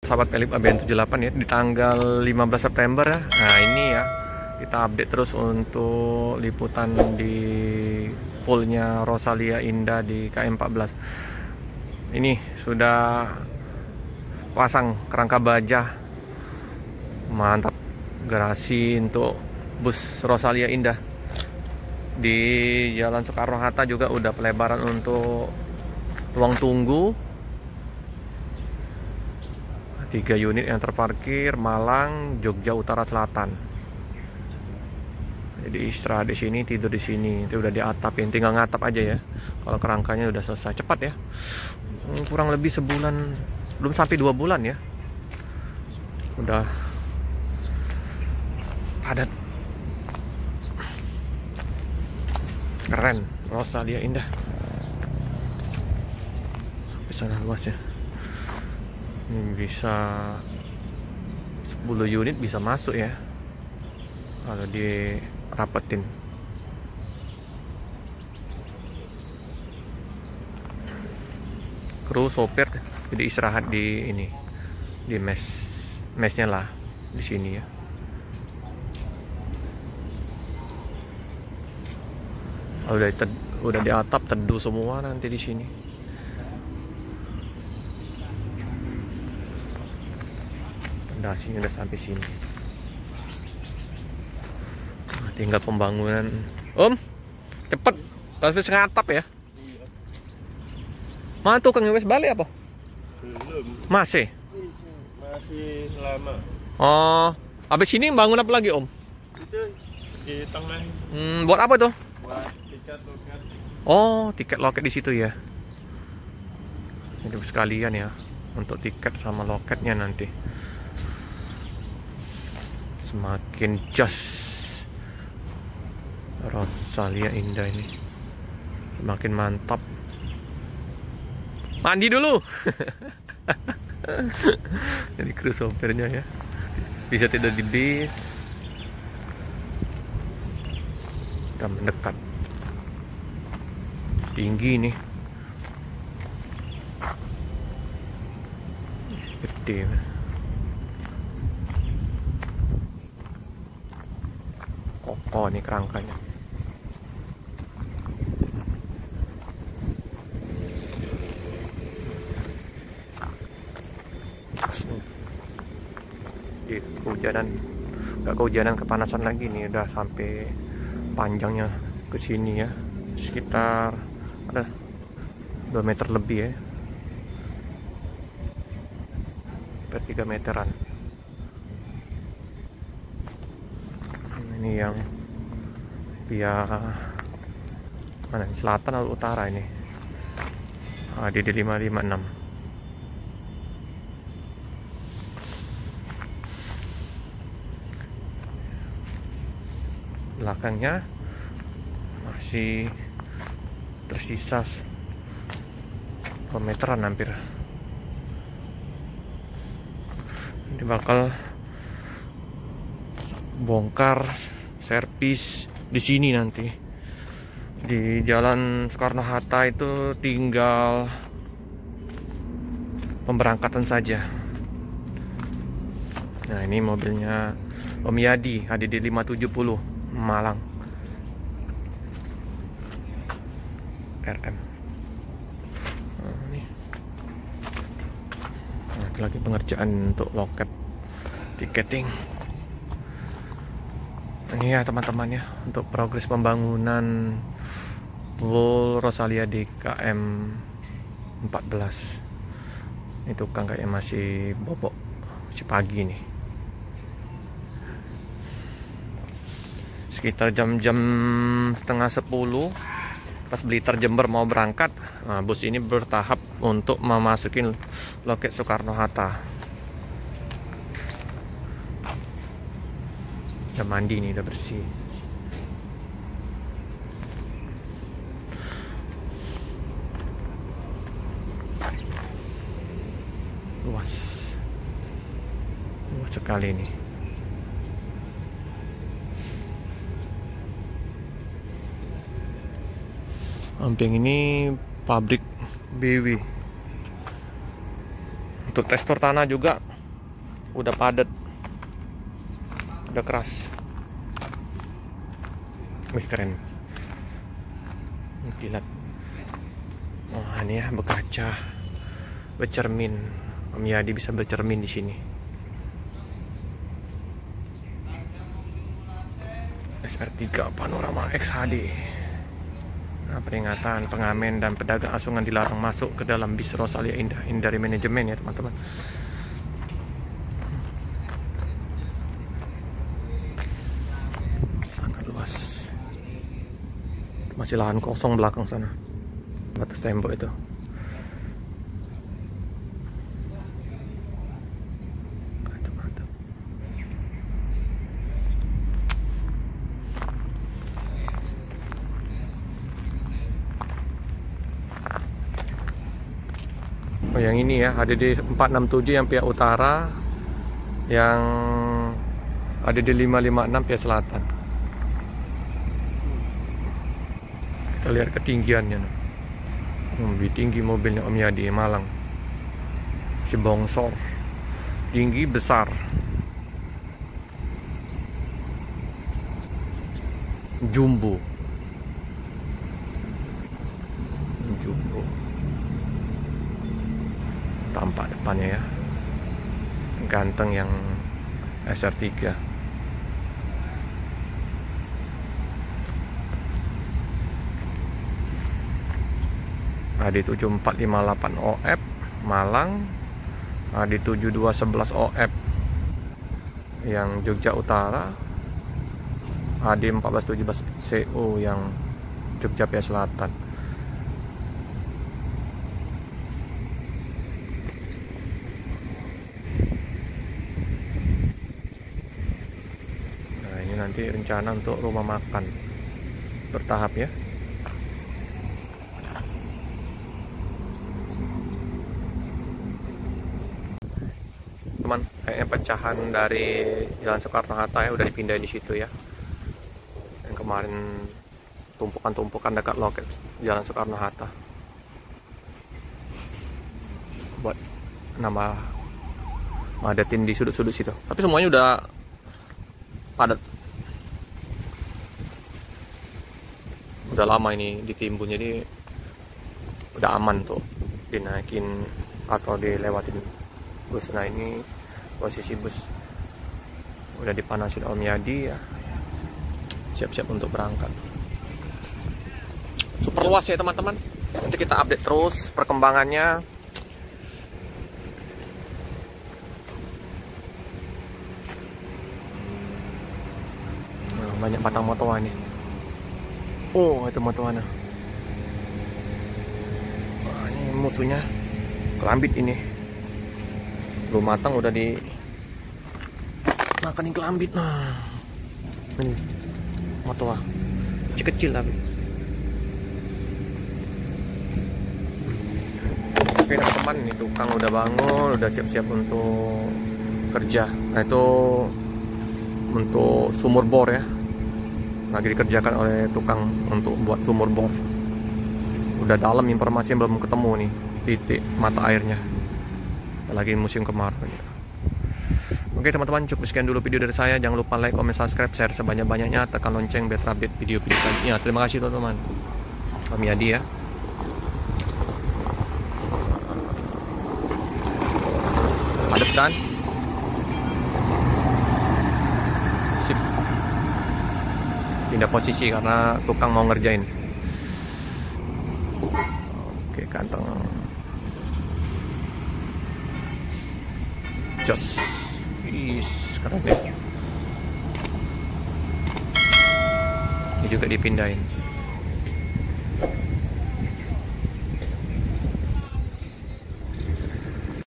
sahabat Pelip ABN 78 ya, di tanggal 15 September ya. Nah ini ya, kita update terus untuk liputan di poolnya Rosalia Indah di KM14. Ini sudah pasang kerangka baja, mantap. Garasi untuk bus Rosalia Indah di Jalan Soekarno-Hatta juga udah pelebaran untuk ruang tunggu. 3 unit yang terparkir Malang, Jogja Utara Selatan. Jadi istirahat di sini, tidur di sini. Itu udah diatapin, tinggal ngatap aja ya. Kalau kerangkanya udah selesai, cepat ya. Kurang lebih sebulan, belum sampai 2 bulan ya. Udah padat. Keren, Rosalia Indah. Bisa luas ya. Ini bisa 10 unit bisa masuk ya. Kalau dirapetin. Kru sopir jadi istirahat di ini. Di mesnya lah di sini ya. Udah di atap, teduh semua nanti di sini. Pondasinya udah sampai sini. Nah, tinggal pembangunan. Om, cepet, langsung ngatap ya. Mana tukang wes balik apa? Belum. Masih lama. Oh, abis ini bangun apa lagi Om? Itu di tengah. Buat apa tuh? Buat tiket loket. Oh, tiket loket di situ ya. Jadi sekalian ya untuk tiket sama loketnya nanti. Semakin jos Rosalia Indah ini. Semakin mantap. Mandi dulu. Jadi kru sopirnya ya. Bisa tidur di bis. Kita mendekat. Tinggi nih. Gede. Kokoh nih kerangkanya. Di kehujanan, nggak kehujanan, kepanasan lagi nih, udah sampai panjangnya ke sini ya, sekitar ada 2 meter lebih ya, per 3 meteran. Ini yang pihak mana, selatan atau utara ini? Di 556. Belakangnya masih tersisa 2 meteran hampir. Ini bakal bongkar servis di sini nanti. Di Jalan Soekarno-Hatta itu tinggal pemberangkatan saja. Nah, ini mobilnya Om Yadi HDD 570 Malang RM. Nah, ini lagi pengerjaan untuk loket tiketing. Ini ya teman-teman ya, untuk progres pembangunan pool Rosalia di KM 14. Itu kan kayaknya masih bobok, masih pagi nih. Sekitar jam-jam setengah 10 pas Blitar Jember mau berangkat. Nah, bus ini bertahap untuk memasukin loket Soekarno-Hatta. Udah mandi nih, udah bersih. Luas sekali nih. Samping ini pabrik BW. Untuk tekstur tanah juga udah padat, udah keras. Wih, keren. Kilat. Oh, ini ya berkaca, bercermin. Om Yadi bisa bercermin di sini. SR3 Panorama XHD. Nah, peringatan pengamen dan pedagang asungan dilarang masuk ke dalam bis Rosalia Indah. Ini dari manajemen ya teman-teman. Sangat luas. Masih lahan kosong belakang sana, batas tembok itu. Mantap. Oh, yang ini ya, ADD 467 yang pihak utara, yang ADD 556 pihak selatan. Kita lihat ketinggiannya. Lebih tinggi mobilnya Om Yadi Malang. Si bongsor, tinggi besar. Jumbo. Tampak depannya ya, ganteng yang SR3. AD 7458 OF Malang, AD 7211 OF yang Jogja Utara, AD 1417 CO yang Jogja Selatan. Nanti rencana untuk rumah makan bertahap ya. Teman, kayaknya pecahan dari Jalan Soekarno-Hatta ya udah dipindahin di situ ya. Yang kemarin tumpukan-tumpukan dekat loket Jalan Soekarno-Hatta. Buat nama madatin di sudut-sudut situ. Tapi semuanya udah padat. Udah lama ini ditimbun, jadi udah aman tuh dinaikin atau dilewatin bus. Nah, ini posisi bus udah dipanasin Om Yadi ya, siap-siap untuk berangkat. Super luas ya teman-teman, nanti kita update terus perkembangannya. Nah, banyak batang motoan nih. Oh, itu motoana. Wah, ini musuhnya kelambit ini. Belum matang udah di makanin kelambit. Nah, ini motoa kecil tapi. Oke teman-teman, ini tukang udah bangun, udah siap-siap untuk kerja. Nah, itu untuk sumur bor ya, lagi dikerjakan oleh tukang untuk buat sumur bor. Udah dalam, informasi yang belum ketemu nih titik mata airnya, lagi musim kemarau. Oke teman-teman, cukup sekian dulu video dari saya. Jangan lupa like, comment, subscribe, share sebanyak-banyaknya, tekan lonceng biar terupdate video-video selanjutnya. Terima kasih teman-teman. Om Yadi ya. Padat kan? Sip. Pindah posisi karena tukang mau ngerjain. Oke, ganteng. Jos. Keren deh. Ini juga dipindahin.